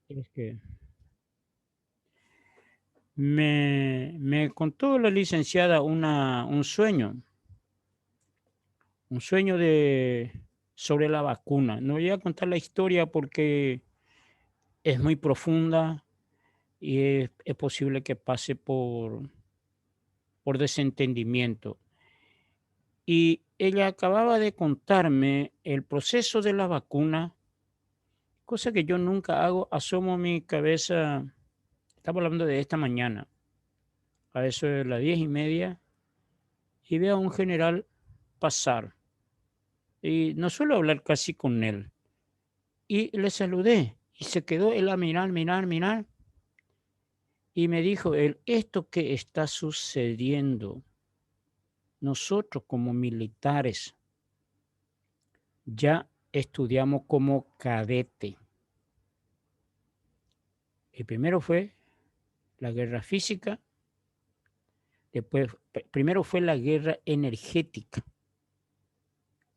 Es que me contó la licenciada un sueño sobre la vacuna. No voy a contar la historia porque es muy profunda y es posible que pase por desentendimiento. Y ella acababa de contarme el proceso de la vacuna, cosa que yo nunca hago. Asomo mi cabeza, estamos hablando de esta mañana, a eso de las 10:30, y veo a un general pasar. Y no suelo hablar casi con él. Y le saludé y se quedó él a mirar, mirar, mirar. Y me dijo él, esto que está sucediendo, nosotros como militares ya estudiamos como cadete. El primero fue la guerra física, después, primero fue la guerra energética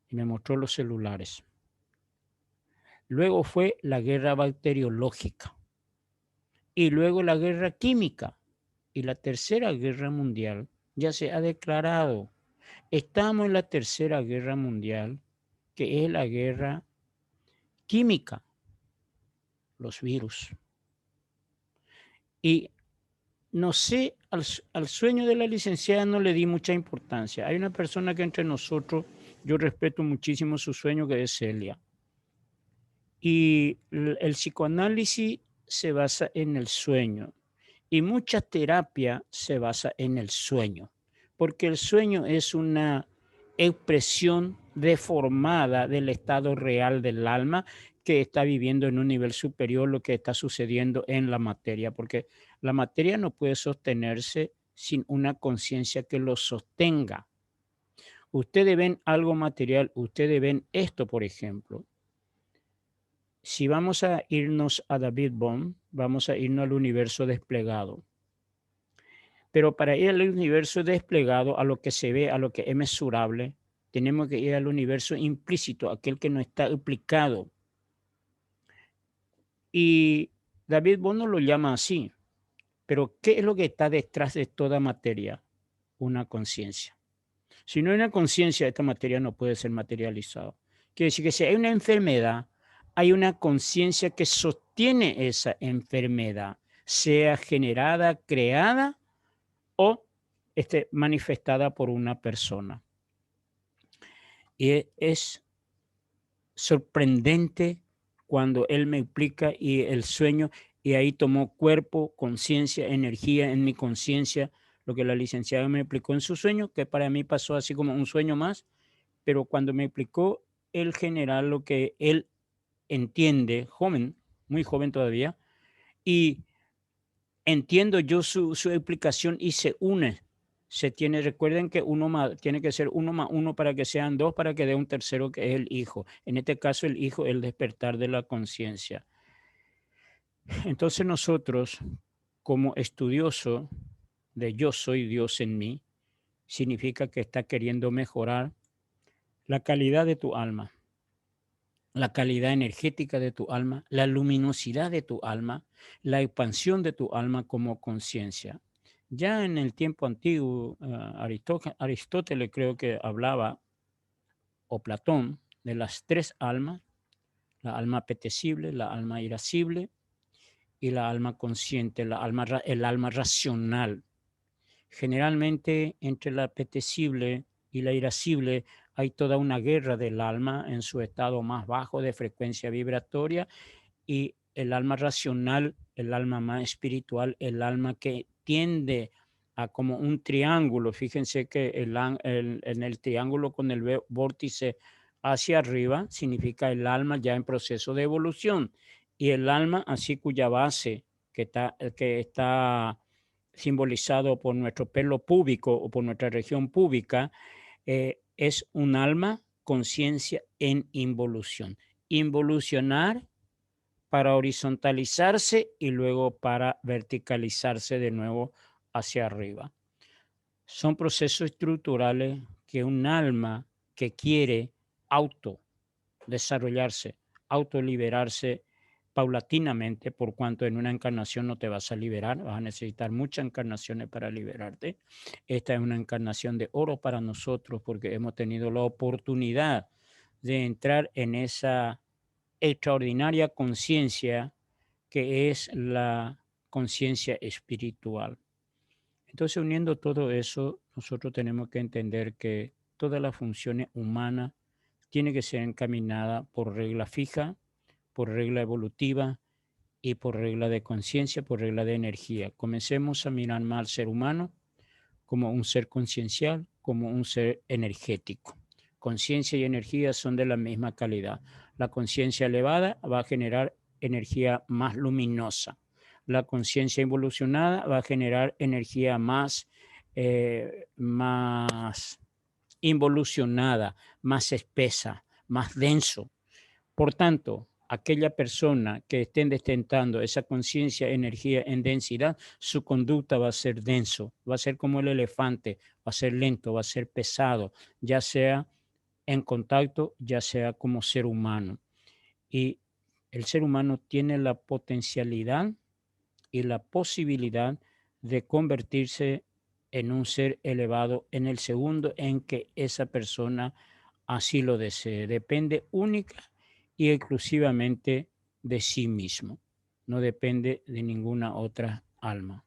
y me mostró los celulares. Luego fue la guerra bacteriológica y luego la guerra química y la tercera guerra mundial ya se ha declarado. Estamos en la tercera guerra mundial, que es la guerra química, los virus. Y no sé, al sueño de la licenciada no le di mucha importancia. Hay una persona que entre nosotros, yo respeto muchísimo su sueño, que es Celia. Y el psicoanálisis se basa en el sueño y mucha terapia se basa en el sueño, porque el sueño es una expresión deformada del estado real del alma que está viviendo en un nivel superior lo que está sucediendo en la materia, porque la materia no puede sostenerse sin una conciencia que lo sostenga. Ustedes ven algo material, ustedes ven esto, por ejemplo. Si vamos a irnos a David Bohm, vamos a irnos al universo desplegado. Pero para ir al universo desplegado, a lo que se ve, a lo que es mesurable, tenemos que ir al universo implícito, aquel que no está explicado. Y David Bohm no lo llama así. Pero ¿qué es lo que está detrás de toda materia? Una conciencia. Si no hay una conciencia, esta materia no puede ser materializada. Quiere decir que si hay una enfermedad, hay una conciencia que sostiene esa enfermedad, sea generada, creada o manifestada por una persona. Y es sorprendente cuando él me explica y el sueño, y ahí tomó cuerpo, conciencia, energía en mi conciencia, lo que la licenciada me explicó en su sueño, que para mí pasó así como un sueño más, pero cuando me explicó el general lo que él entiende, joven, muy joven todavía, y entiendo yo su explicación y se une. Recuerden que tiene que ser uno más uno para que sean dos, para que dé un tercero que es el hijo. En este caso, el hijo, el despertar de la conciencia. Entonces nosotros, como estudioso de yo soy Dios en mí, significa que está queriendo mejorar la calidad de tu alma, la calidad energética de tu alma, la luminosidad de tu alma, la expansión de tu alma como conciencia. Ya en el tiempo antiguo, Aristóteles creo que hablaba, o Platón, de las tres almas, la alma apetecible, la alma irascible y la alma consciente, el alma racional. Generalmente entre la apetecible y la irascible hay toda una guerra del alma en su estado más bajo de frecuencia vibratoria, y el alma racional, el alma más espiritual, el alma que tiende a como un triángulo. Fíjense que en el triángulo con el vórtice hacia arriba significa el alma ya en proceso de evolución, y el alma así cuya base que está simbolizado por nuestro pelo púbico o por nuestra región púbica, es un alma conciencia en involución. Involucionar para horizontalizarse y luego para verticalizarse de nuevo hacia arriba. Son procesos estructurales que un alma que quiere auto desarrollarse, autoliberarse, paulatinamente, por cuanto en una encarnación no te vas a liberar, vas a necesitar muchas encarnaciones para liberarte. Esta es una encarnación de oro para nosotros porque hemos tenido la oportunidad de entrar en esa extraordinaria conciencia que es la conciencia espiritual. Entonces, uniendo todo eso, nosotros tenemos que entender que todas las funciones humanas tienen que ser encaminadas por regla fija, por regla evolutiva y por regla de conciencia, por regla de energía. Comencemos a mirar más al ser humano como un ser conciencial, como un ser energético. Conciencia y energía son de la misma calidad. La conciencia elevada va a generar energía más luminosa. La conciencia evolucionada va a generar energía más involucionada, más espesa, más denso. Por tanto, aquella persona que estén destentando esa conciencia, energía en densidad, su conducta va a ser denso, va a ser como el elefante, va a ser lento, va a ser pesado, ya sea en contacto, ya sea como ser humano. Y el ser humano tiene la potencialidad y la posibilidad de convertirse en un ser elevado en el segundo en que esa persona así lo desee. Depende única y exclusivamente de sí mismo. No depende de ninguna otra alma.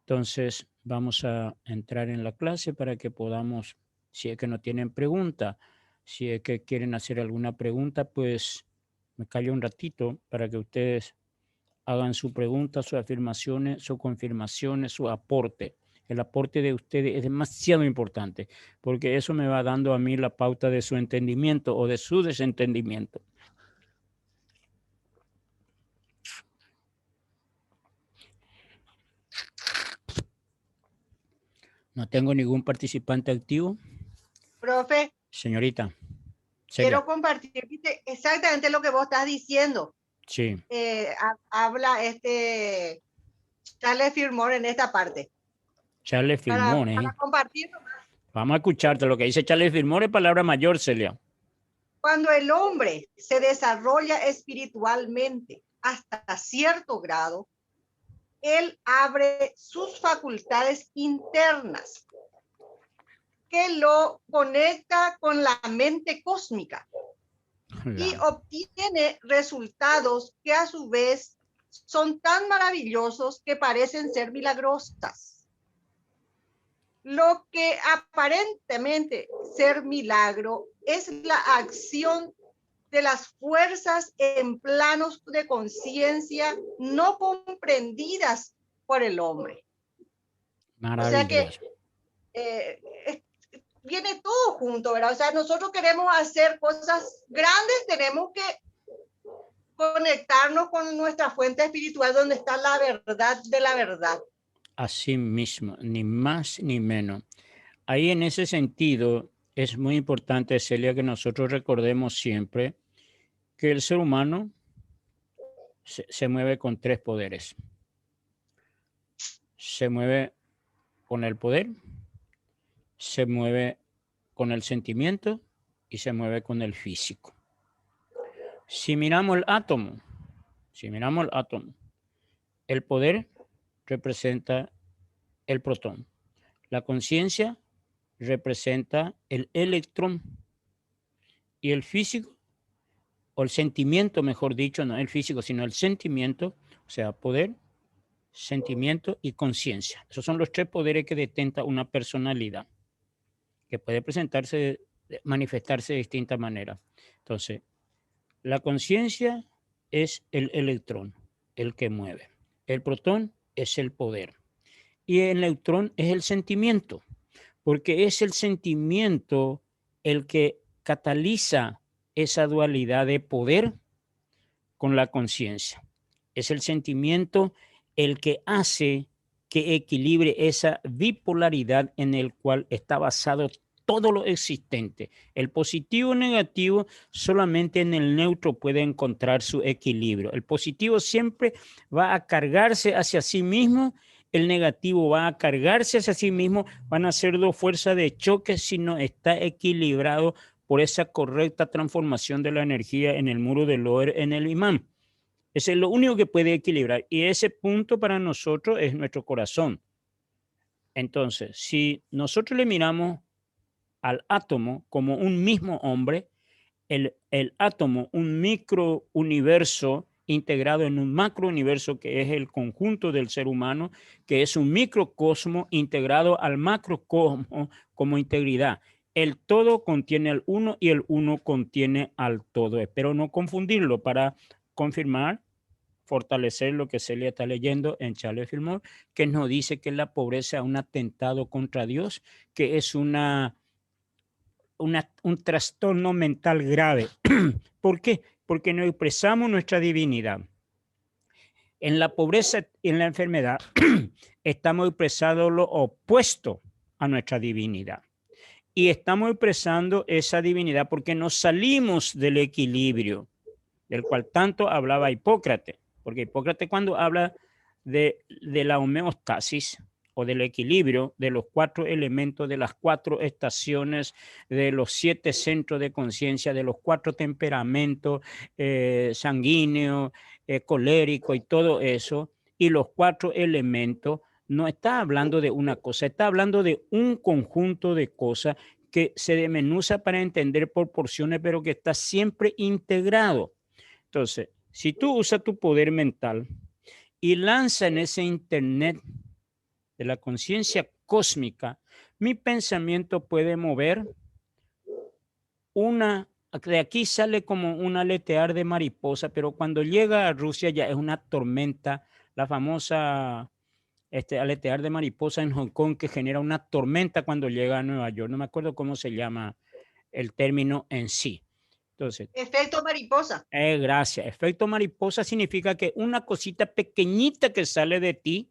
Entonces, vamos a entrar en la clase para que podamos, si es que no tienen pregunta, si es que quieren hacer alguna pregunta, pues me callo un ratito para que ustedes hagan su pregunta, sus afirmaciones, sus confirmaciones, su aporte. El aporte de ustedes es demasiado importante porque eso me va dando a mí la pauta de su entendimiento o de su desentendimiento. No tengo ningún participante activo. Profe, Señorita, Celia. quiero compartirte exactamente lo que vos estás diciendo. Sí. Habla Charles Fillmore en esta parte. Charles Fillmore. Para compartir. Vamos a escucharte. Lo que dice Charles Fillmore es palabra mayor, Celia. Cuando el hombre se desarrolla espiritualmente hasta cierto grado, él abre sus facultades internas que lo conecta con la mente cósmica y obtiene resultados que a su vez son tan maravillosos que parecen ser milagrosas. Lo que aparentemente ser milagro es la acción de las fuerzas en planos de conciencia no comprendidas por el hombre. O sea que viene todo junto, ¿verdad? O sea, nosotros queremos hacer cosas grandes, tenemos que conectarnos con nuestra fuente espiritual donde está la verdad de la verdad. Así mismo, ni más ni menos. Ahí en ese sentido es muy importante, Celia, que nosotros recordemos siempre que el ser humano se mueve con tres poderes. Se mueve con el poder, se mueve con el sentimiento y se mueve con el físico. Si miramos el átomo, el poder representa el protón. La conciencia representa el electrón y el físico, o el sentimiento, mejor dicho, no el físico, sino el sentimiento, o sea, poder, sentimiento y conciencia. Esos son los tres poderes que detenta una personalidad, que puede manifestarse de distintas maneras. Entonces, la conciencia es el electrón, el que mueve. El protón es el poder. Y el neutrón es el sentimiento, porque es el sentimiento el que cataliza esa dualidad de poder con la conciencia. Es el sentimiento el que hace que equilibre esa bipolaridad en el cual está basado todo lo existente. El positivo y negativo solamente en el neutro puede encontrar su equilibrio. El positivo siempre va a cargarse hacia sí mismo, el negativo va a cargarse hacia sí mismo, van a ser dos fuerzas de choque si no está equilibrado por esa correcta transformación de la energía en el muro del Loher, en el imán. Ese es lo único que puede equilibrar. Y ese punto para nosotros es nuestro corazón. Entonces, si nosotros le miramos al átomo como un mismo hombre, el átomo, un microuniverso integrado en un macrouniverso que es el conjunto del ser humano, que es un microcosmo integrado al macrocosmo como integridad. El todo contiene al uno y el uno contiene al todo. Espero no confundirlo para confirmar, fortalecer lo que Celia está leyendo en Charles Fillmore, que nos dice que la pobreza es un atentado contra Dios, que es un trastorno mental grave. ¿Por qué? Porque no expresamos nuestra divinidad. En la pobreza y en la enfermedad estamos expresando lo opuesto a nuestra divinidad. Y estamos expresando esa divinidad porque nos salimos del equilibrio, del cual tanto hablaba Hipócrates. Porque Hipócrates, cuando habla de la homeostasis o del equilibrio de los 4 elementos, de las 4 estaciones, de los 7 centros de conciencia, de los 4 temperamentos, sanguíneo, colérico y todo eso, y los 4 elementos, no está hablando de una cosa, está hablando de un conjunto de cosas que se desmenuza para entender por porciones, pero que está siempre integrado. Entonces, si tú usas tu poder mental y lanza en ese internet de la conciencia cósmica, mi pensamiento puede mover de aquí sale como un aletear de mariposa, pero cuando llega a Rusia ya es una tormenta, la famosa aletear de mariposa en Hong Kong que genera una tormenta cuando llega a Nueva York. No me acuerdo cómo se llama el término en sí. Entonces, efecto mariposa. Gracias. Efecto mariposa significa que una cosita pequeñita que sale de ti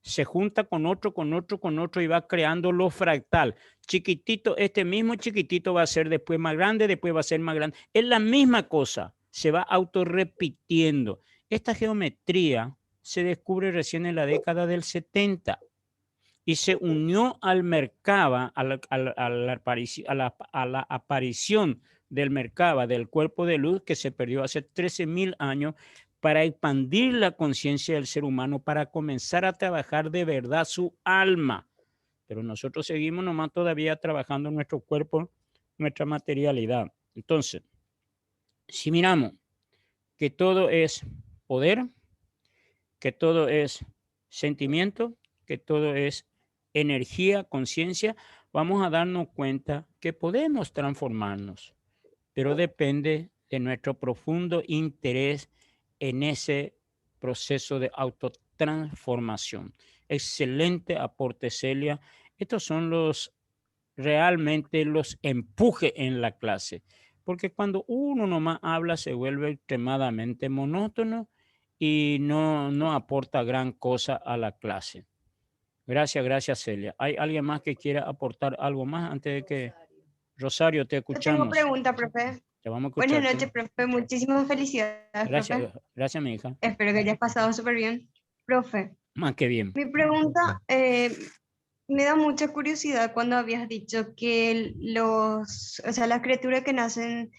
se junta con otro, con otro, con otro y va creando lo fractal. Chiquitito, este mismo chiquitito va a ser después más grande, después va a ser más grande. Es la misma cosa, se va autorrepitiendo. Esta geometría se descubre recién en la década del 70 y se unió al Merkaba, a la aparición del Merkaba, del cuerpo de luz que se perdió hace 13.000 años, para expandir la conciencia del ser humano, para comenzar a trabajar de verdad su alma. Pero nosotros seguimos nomás todavía trabajando en nuestro cuerpo, nuestra materialidad. Entonces, si miramos que todo es poder, que todo es sentimiento, que todo es energía, conciencia, vamos a darnos cuenta que podemos transformarnos, pero depende de nuestro profundo interés en ese proceso de autotransformación. Excelente aporte, Celia. Estos son realmente los empujes en la clase, porque cuando uno nomás habla se vuelve extremadamente monótono y no aporta gran cosa a la clase. Gracias, Celia. ¿Hay alguien más que quiera aportar algo más antes de que... Rosario, te Yo tengo escuchamos. pregunta, profe. Te vamos a Buenas escuchar. noches, profe. Muchísimas felicidades, profe. Gracias, mi hija. Espero que hayas pasado súper bien. Profe, Más que bien. mi pregunta me da mucha curiosidad cuando habías dicho que o sea, las criaturas que nacen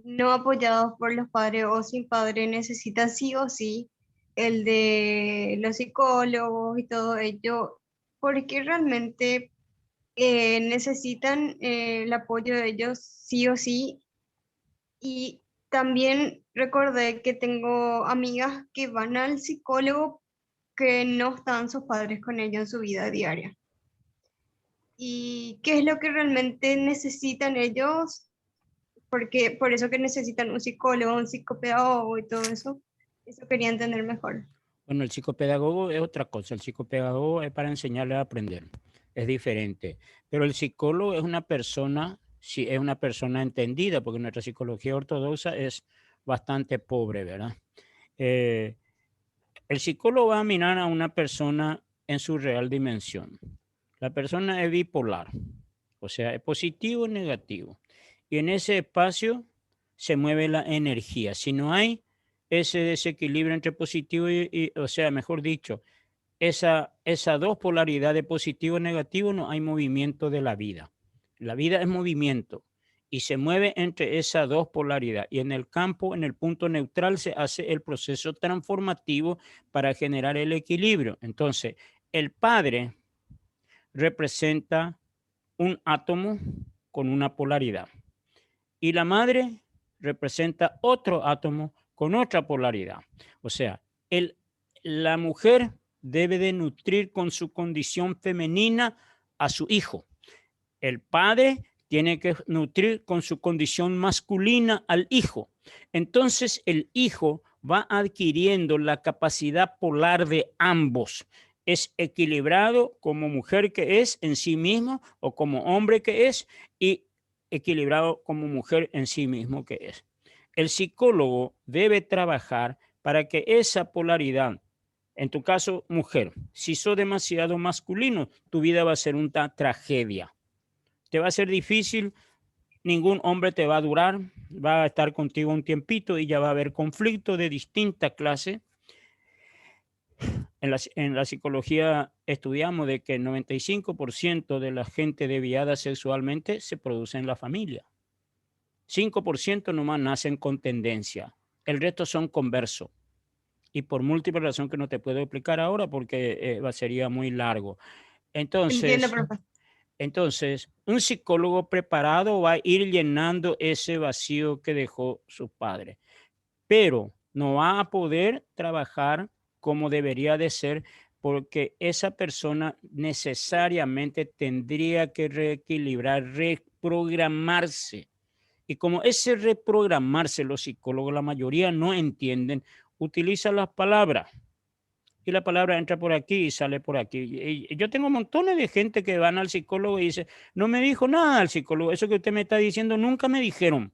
no apoyados por los padres o sin padre necesitan sí o sí el de los psicólogos y todo ello, porque realmente necesitan el apoyo de ellos sí o sí. Y también recordé que tengo amigas que van al psicólogo que no están sus padres con ellos en su vida diaria. ¿Y qué es lo que realmente necesitan ellos? Porque por eso que necesitan un psicólogo, un psicopedagogo y todo eso. Eso quería entender mejor. Bueno, el psicopedagogo es otra cosa. El psicopedagogo es para enseñarle a aprender. Es diferente. Pero el psicólogo es una persona, sí, es una persona entendida, porque nuestra psicología ortodoxa es bastante pobre, ¿verdad? El psicólogo va a mirar a una persona en su real dimensión. La persona es bipolar, o sea, es positivo o negativo. Y en ese espacio se mueve la energía. Si no hay ese desequilibrio entre positivo o sea, mejor dicho, esa dos polaridades, positivo y negativo, no hay movimiento de la vida. La vida es movimiento y se mueve entre esas dos polaridades. Y en el campo, en el punto neutral, se hace el proceso transformativo para generar el equilibrio. Entonces, el padre representa un átomo con una polaridad y la madre representa otro átomo con otra polaridad. O sea, la mujer debe de nutrir con su condición femenina a su hijo. El padre tiene que nutrir con su condición masculina al hijo. Entonces el hijo va adquiriendo la capacidad polar de ambos. Es equilibrado como mujer que es en sí mismo o como hombre que es y equilibrado como mujer en sí mismo que es. El psicólogo debe trabajar para que esa polaridad, en tu caso, mujer, si sos demasiado masculino, tu vida va a ser una tragedia. Te va a ser difícil, ningún hombre te va a durar, va a estar contigo un tiempito y ya va a haber conflicto de distinta clase. En la psicología estudiamos de que el 95% de la gente desviada sexualmente se produce en la familia. 5% nomás nacen con tendencia. El resto son conversos. Y por múltiples razones que no te puedo explicar ahora porque sería muy largo. Entiendo, Entonces, profe. Entonces, un psicólogo preparado va a ir llenando ese vacío que dejó su padre, pero no va a poder trabajar como debería de ser porque esa persona necesariamente tendría que reequilibrar, reprogramarse. Y como ese reprogramarse, los psicólogos, la mayoría no entienden, utilizan las palabras y la palabra entra por aquí y sale por aquí. Y yo tengo montones de gente que van al psicólogo y dice, no me dijo nada al psicólogo, eso que usted me está diciendo nunca me dijeron.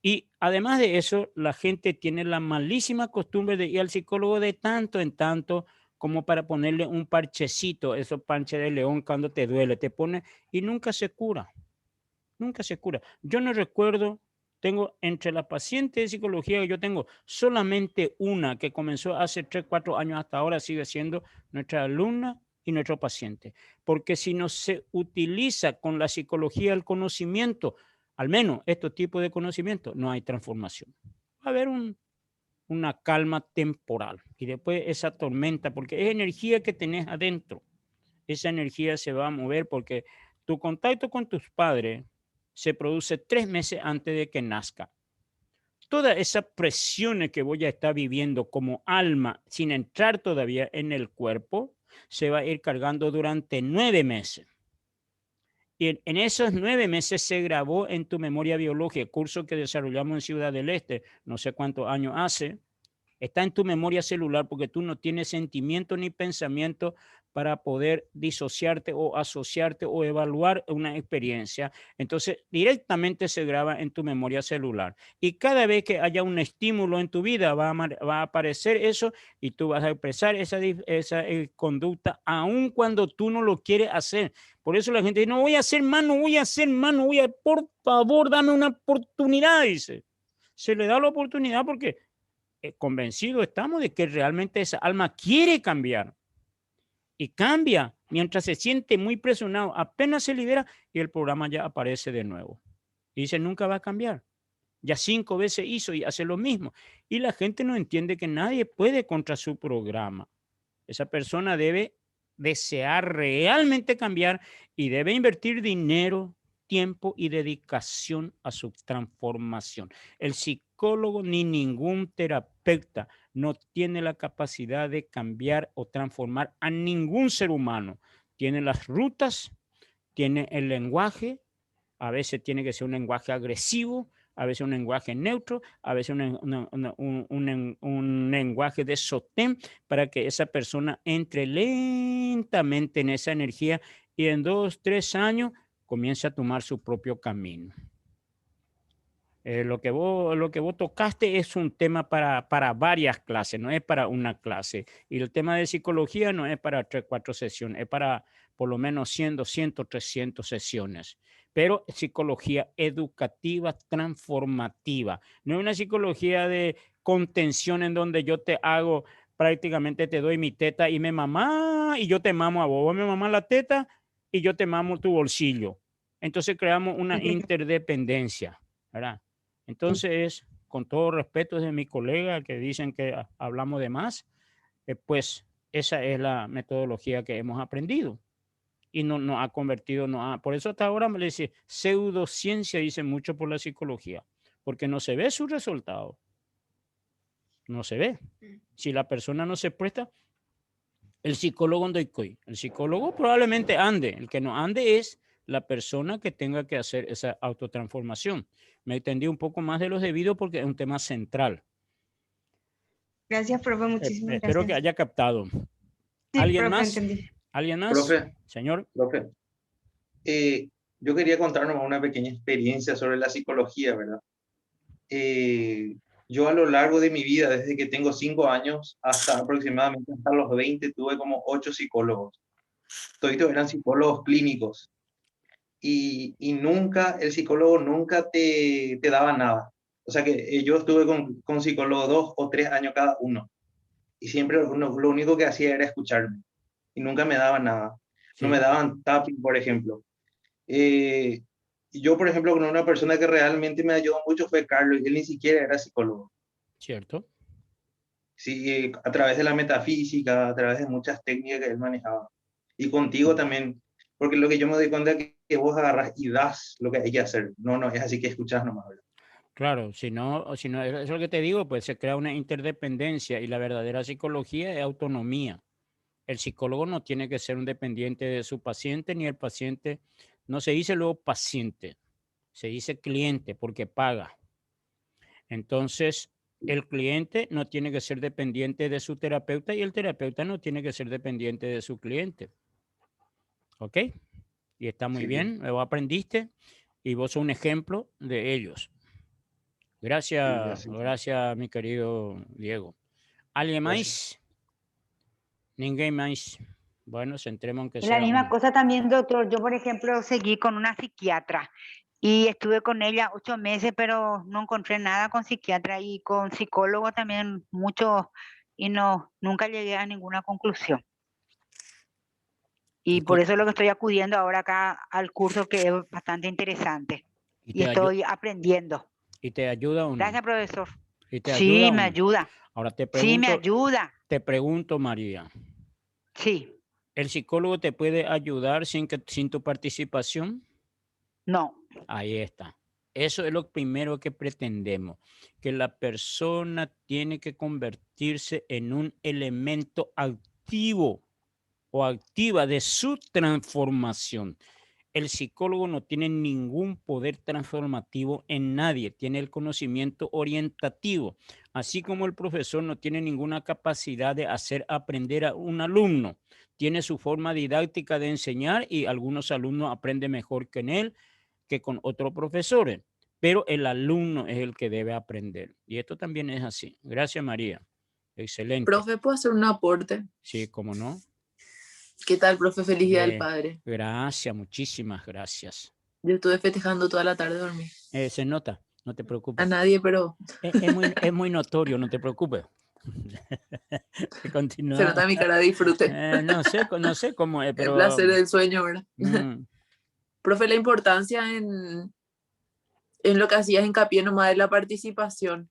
Y además de eso, la gente tiene la malísima costumbre de ir al psicólogo de tanto en tanto como para ponerle un parchecito, esos parches de león cuando te duele, te pone y nunca se cura, nunca se cura. Yo no recuerdo, tengo entre las pacientes de psicología que yo tengo, solamente una que comenzó hace 3, 4 años hasta ahora, sigue siendo nuestra alumna y nuestro paciente. Porque si no se utiliza con la psicología el conocimiento, al menos estos tipos de conocimiento, no hay transformación. Va a haber una calma temporal y después esa tormenta, porque es energía que tenés adentro. Esa energía se va a mover porque tu contacto con tus padres se produce 3 meses antes de que nazca. Toda esa presión que voy a estar viviendo como alma sin entrar todavía en el cuerpo se va a ir cargando durante 9 meses. Y en esos 9 meses se grabó en tu memoria biológica, curso que desarrollamos en Ciudad del Este, no sé cuántos años hace, está en tu memoria celular porque tú no tienes sentimiento ni pensamiento para poder disociarte o asociarte o evaluar una experiencia. Entonces, directamente se graba en tu memoria celular. Y cada vez que haya un estímulo en tu vida, va a aparecer eso y tú vas a expresar esa conducta, aun cuando tú no lo quieres hacer. Por eso la gente dice, no voy a hacer más, no voy a hacer más, no voy a, por favor, dame una oportunidad, dice. Se le da la oportunidad porque convencidos estamos de que realmente esa alma quiere cambiar y cambia mientras se siente muy presionado, apenas se libera y el programa ya aparece de nuevo. Y dice, nunca va a cambiar. Ya 5 veces hizo y hace lo mismo. Y la gente no entiende que nadie puede contra su programa. Esa persona debe desear realmente cambiar y debe invertir dinero, tiempo y dedicación a su transformación. El psicólogo ni ningún terapeuta no tiene la capacidad de cambiar o transformar a ningún ser humano. Tiene las rutas, tiene el lenguaje, a veces tiene que ser un lenguaje agresivo, a veces un lenguaje neutro, a veces un lenguaje de sostén para que esa persona entre lentamente en esa energía y en 2, 3 años comience a tomar su propio camino. Lo que vos tocaste es un tema para varias clases, no es para una clase. Y el tema de psicología no es para 3, 4 sesiones, es para por lo menos 100, 200, 300 sesiones. Pero psicología educativa transformativa. No es una psicología de contención en donde yo te hago, prácticamente te doy mi teta y me mamá y yo te mamo a vos. Vos me mamás la teta y yo te mamo tu bolsillo. Entonces creamos una interdependencia, ¿verdad? Entonces, con todo respeto de mi colega que dicen que hablamos de más, pues esa es la metodología que hemos aprendido y no nos ha convertido, por eso hasta ahora me le dice pseudociencia, dice mucho por la psicología, porque no se ve su resultado, no se ve. Si la persona no se presta, el psicólogo no estoy. El psicólogo probablemente ande, el que no ande es la persona que tenga que hacer esa autotransformación. Me extendí un poco más de lo debido porque es un tema central. Gracias, profe, muchísimas Espero que gracias. haya captado. Sí, ¿Alguien profe, más? entendí. ¿Alguien más? Profe, Señor. profe, yo quería contarnos una pequeña experiencia sobre la psicología, ¿verdad? Yo a lo largo de mi vida, desde que tengo 5 años hasta aproximadamente hasta los 20, tuve como 8 psicólogos. Todos eran psicólogos clínicos y nunca, el psicólogo nunca te daba nada. O sea que yo estuve con psicólogo 2 o 3 años cada uno y siempre lo único que hacía era escucharme y nunca me daban nada. No me Sí, daban tapping, por ejemplo. Eh, yo, por ejemplo, con una persona que realmente me ayudó mucho fue Carlos, y él ni siquiera era psicólogo. cierto. Sí, a través de la metafísica, a través de muchas técnicas que él manejaba. Y contigo también, porque lo que yo me doy cuenta es que vos agarras y das lo que hay que hacer. No, no, es así que escuchás nomás, ¿verdad? Claro, si no, eso es lo que te digo, pues se crea una interdependencia y la verdadera psicología es autonomía. El psicólogo no tiene que ser un dependiente de su paciente, ni el paciente, no se dice luego paciente, se dice cliente porque paga. Entonces, el cliente no tiene que ser dependiente de su terapeuta y el terapeuta no tiene que ser dependiente de su cliente. ¿Ok? Y está muy Sí, bien, lo aprendiste y vos sos un ejemplo de ellos. sí, Gracias, así. gracias, mi querido Diego. ¿Alguien Gracias. más? Ninguém más. Bueno, centremos en que Es la sea misma un... cosa también, doctor. Yo, por ejemplo, seguí con una psiquiatra y estuve con ella 8 meses, pero no encontré nada con psiquiatra y con psicólogo también mucho y no, nunca llegué a ninguna conclusión. Y, Y por eso es lo que estoy acudiendo ahora acá al curso que es bastante interesante y y te ayu- estoy aprendiendo. ¿Y te ayuda o no? Gracias, profesor. ¿Y te ayuda Sí, o me no? ayuda. Ahora Sí, me ayuda. te pregunto, María, Sí, ¿el psicólogo te puede ayudar sin tu participación? no. Ahí está. Eso es lo primero que pretendemos, que la persona tiene que convertirse en un elemento activo o activa de su transformación. El psicólogo no tiene ningún poder transformativo en nadie, tiene el conocimiento orientativo, así como el profesor no tiene ninguna capacidad de hacer aprender a un alumno. Tiene su forma didáctica de enseñar y algunos alumnos aprenden mejor que en él que con otros profesores, pero el alumno es el que debe aprender. Y esto también es así. Gracias, María. Excelente. Profe, ¿puedo hacer un aporte? Sí, cómo no. ¿Qué tal, profe? Feliz Día del Padre. Gracias, muchísimas gracias. Yo estuve festejando toda la tarde, dormí. Se nota, no te A preocupes. nadie, pero Es muy notorio, no te preocupes. se Continúa. nota mi cara de disfrute. No sé cómo es, El pero... placer del sueño, ¿verdad? mm, Profe, la importancia en lo que hacías hincapié nomás de la participación.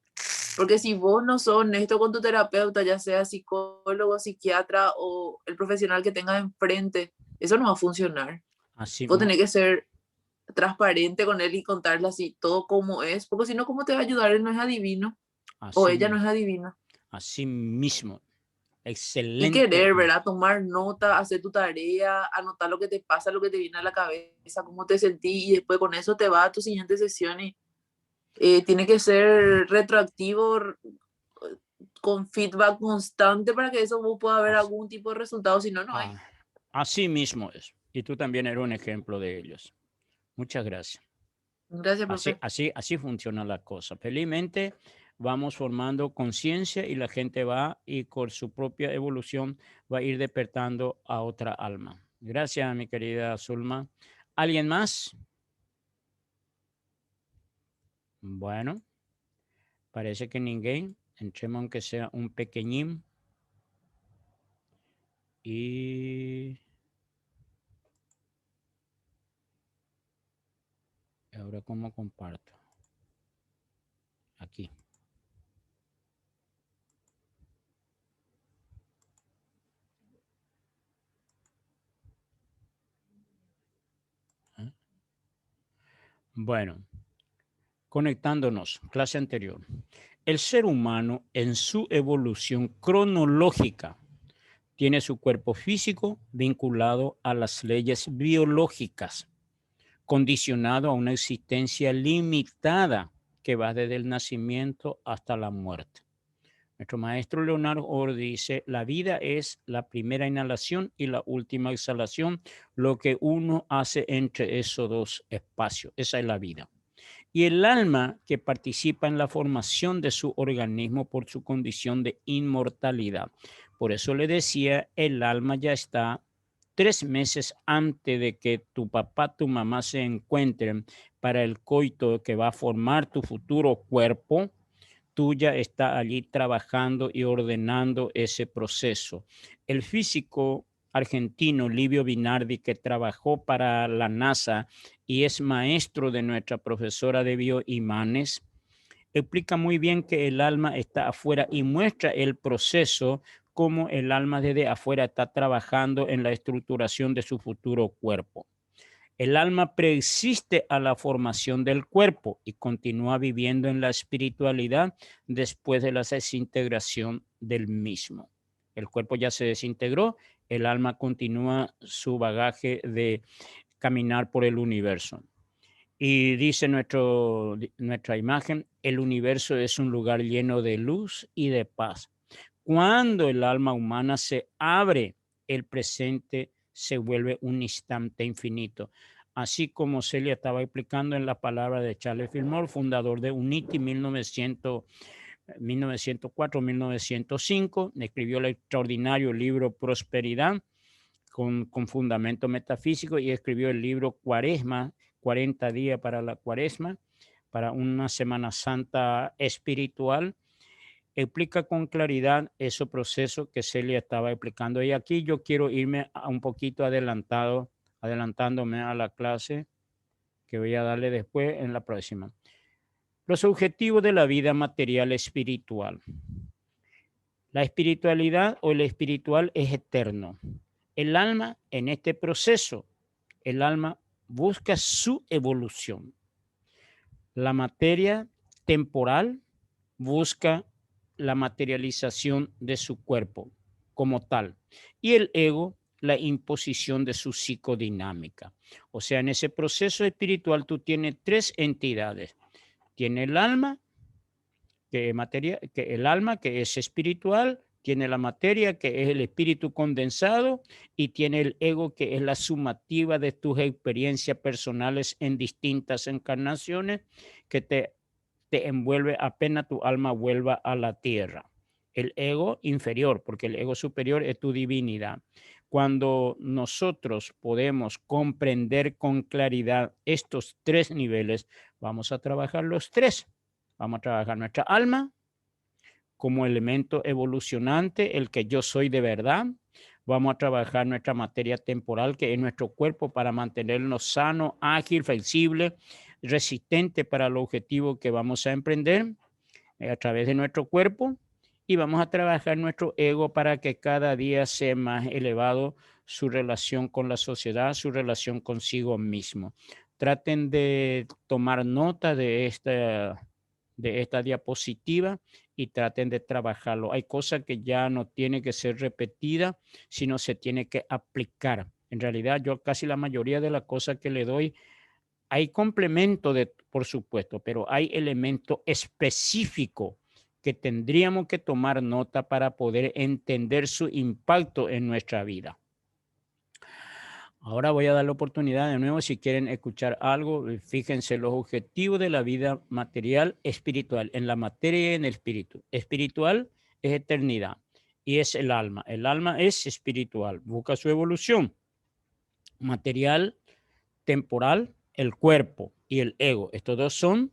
Porque si vos no sos honesto con tu terapeuta, ya sea psicólogo, psiquiatra o el profesional que tengas enfrente, eso no va a funcionar. así, Vos tenés que ser transparente con él y contarle así todo como es, porque si no, ¿cómo te va a ayudar? Él no es adivino o así, ella no es adivina. así mismo. Y Excelente. querer, ¿verdad? Tomar nota, hacer tu tarea, anotar lo que te pasa, lo que te viene a la cabeza, cómo te sentí y después con eso te vas a tu siguiente sesión y tiene que ser retroactivo, con feedback constante para que eso vos pueda ver Así, algún tipo de resultado, si no, no hay. así mismo es. Y tú también eres un ejemplo de ellos. Muchas gracias. Gracias, profe. Así funciona la cosa. Felizmente vamos formando conciencia y la gente va y con su propia evolución va a ir despertando a otra alma. Gracias, mi querida Zulma. ¿Alguien más? Bueno, parece que ninguém. Entremos aunque sea un pequeñín. Y Ahora, ¿cómo comparto? Aquí. Bueno, conectándonos, clase anterior. El ser humano en su evolución cronológica tiene su cuerpo físico vinculado a las leyes biológicas, condicionado a una existencia limitada que va desde el nacimiento hasta la muerte. Nuestro maestro Leonardo Orr dice, la vida es la primera inhalación y la última exhalación, lo que uno hace entre esos dos espacios. Esa es la vida. Y el alma que participa en la formación de su organismo por su condición de inmortalidad. Por eso le decía, el alma ya está 3 meses antes de que tu papá, tu mamá se encuentren para el coito que va a formar tu futuro cuerpo. Tú ya estás allí trabajando y ordenando ese proceso. El físico argentino Livio Binardi, que trabajó para la NASA y es maestro de nuestra profesora de bioimanes, explica muy bien que el alma está afuera y muestra el proceso como el alma desde afuera está trabajando en la estructuración de su futuro cuerpo. El alma preexiste a la formación del cuerpo y continúa viviendo en la espiritualidad después de la desintegración del mismo. El cuerpo ya se desintegró, el alma continúa su bagaje de caminar por el universo. Y dice nuestra imagen, el universo es un lugar lleno de luz y de paz. Cuando el alma humana se abre, el presente se vuelve un instante infinito. Así como Celia estaba explicando en la palabra de Charles Fillmore, fundador de UNITI 1904-1905, escribió el extraordinario libro Prosperidad con fundamento metafísico y escribió el libro Cuaresma, 40 días para la Cuaresma, para una Semana Santa espiritual. Explica con claridad ese proceso que Celia estaba explicando. Y aquí yo quiero irme a un poquito adelantándome a la clase que voy a darle después en la próxima. Los objetivos de la vida material espiritual. La espiritualidad o el espiritual es eterno. El alma en este proceso, el alma busca su evolución. La materia temporal busca la materialización de su cuerpo como tal. Y el ego, la imposición de su psicodinámica. O sea, en ese proceso espiritual tú tienes 3 entidades. Tiene el alma, que es espiritual, tiene la materia, que es el espíritu condensado, y tiene el ego, que es la sumativa de tus experiencias personales en distintas encarnaciones, que te envuelve apenas tu alma vuelva a la tierra. El ego inferior, porque el ego superior es tu divinidad. Cuando nosotros podemos comprender con claridad estos 3 niveles, vamos a trabajar los 3. Vamos a trabajar nuestra alma como elemento evolucionante, el que yo soy de verdad. Vamos a trabajar nuestra materia temporal, que es nuestro cuerpo, para mantenernos sano, ágil, flexible, resistente para el objetivo que vamos a emprender a través de nuestro cuerpo. Y vamos a trabajar nuestro ego para que cada día sea más elevado su relación con la sociedad, su relación consigo mismo. Traten de tomar nota de esta diapositiva y traten de trabajarlo. Hay cosas que ya no tienen que ser repetidas, sino se tiene que aplicar. En realidad, yo casi la mayoría de las cosas que le doy, hay complemento, por supuesto, pero hay elemento específico que tendríamos que tomar nota para poder entender su impacto en nuestra vida. Ahora voy a dar la oportunidad de nuevo, si quieren escuchar algo, fíjense los objetivos de la vida material espiritual, en la materia y en el espíritu. Espiritual es eternidad y es el alma. El alma es espiritual, busca su evolución. Material, temporal, el cuerpo y el ego. Estos dos son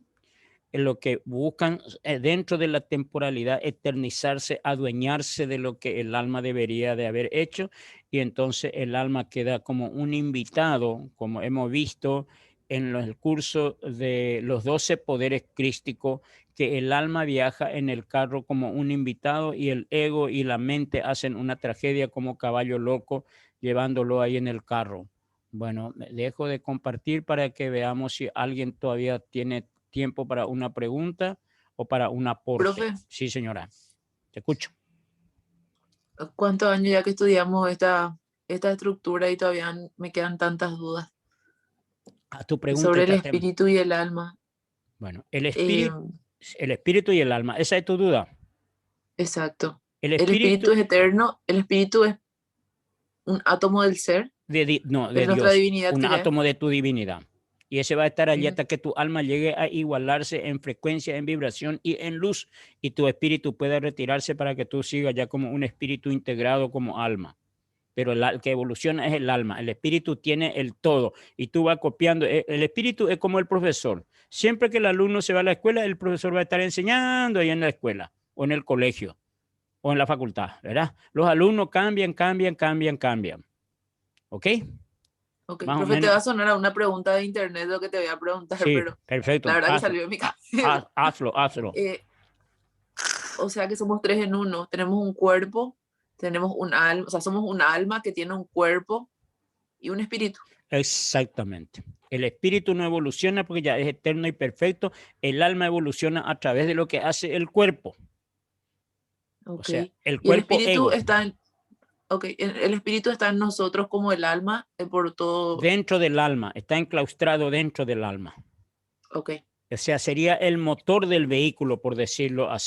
lo que buscan dentro de la temporalidad, eternizarse, adueñarse de lo que el alma debería de haber hecho, y entonces el alma queda como un invitado, como hemos visto en el curso de los 12 poderes crísticos que el alma viaja en el carro como un invitado y el ego y la mente hacen una tragedia como caballo loco llevándolo ahí en el carro. Bueno, dejo de compartir para que veamos si alguien todavía tiene tiempo para una pregunta o para un aporte. Profe. Sí, señora. Te escucho. ¿Cuántos años ya que estudiamos esta estructura y todavía me quedan tantas dudas A tu pregunta. sobre el espíritu y el alma? Bueno, el espíritu y el alma. ¿Esa es tu duda? Exacto. El El espíritu es eterno, el espíritu es un átomo del ser. de nuestra Dios, divinidad un que ya es. átomo de tu divinidad. Y ese va a estar allí Ujú. hasta que tu alma llegue a igualarse en frecuencia, en vibración y en luz, y tu espíritu pueda retirarse para que tú sigas ya como un espíritu integrado como alma. Pero el que evoluciona es el alma. El espíritu tiene el todo y tú vas copiando. El espíritu es como el profesor. Siempre que el alumno se va a la escuela, el profesor va a estar enseñando ahí en la escuela o en el colegio o en la facultad, ¿verdad? Los alumnos cambian. ¿Ok? Ok, Más o profe, te menos. va a sonar a una pregunta de internet lo que te voy a preguntar, Sí, pero perfecto. la verdad que Hazlo. salió de mi cabeza. Hazlo. O sea que somos tres en uno. Tenemos un cuerpo, tenemos un alma, o sea, somos un alma que tiene un cuerpo y un espíritu. Exactamente. El espíritu no evoluciona porque ya es eterno y perfecto. El alma evoluciona a través de lo que hace el cuerpo. Ok. O sea, el Y el cuerpo espíritu ego. está en, ok, el espíritu está en nosotros como el alma, por todo. Dentro del alma, está enclaustrado dentro del alma. Ok. O sea, sería el motor del vehículo, por decirlo así.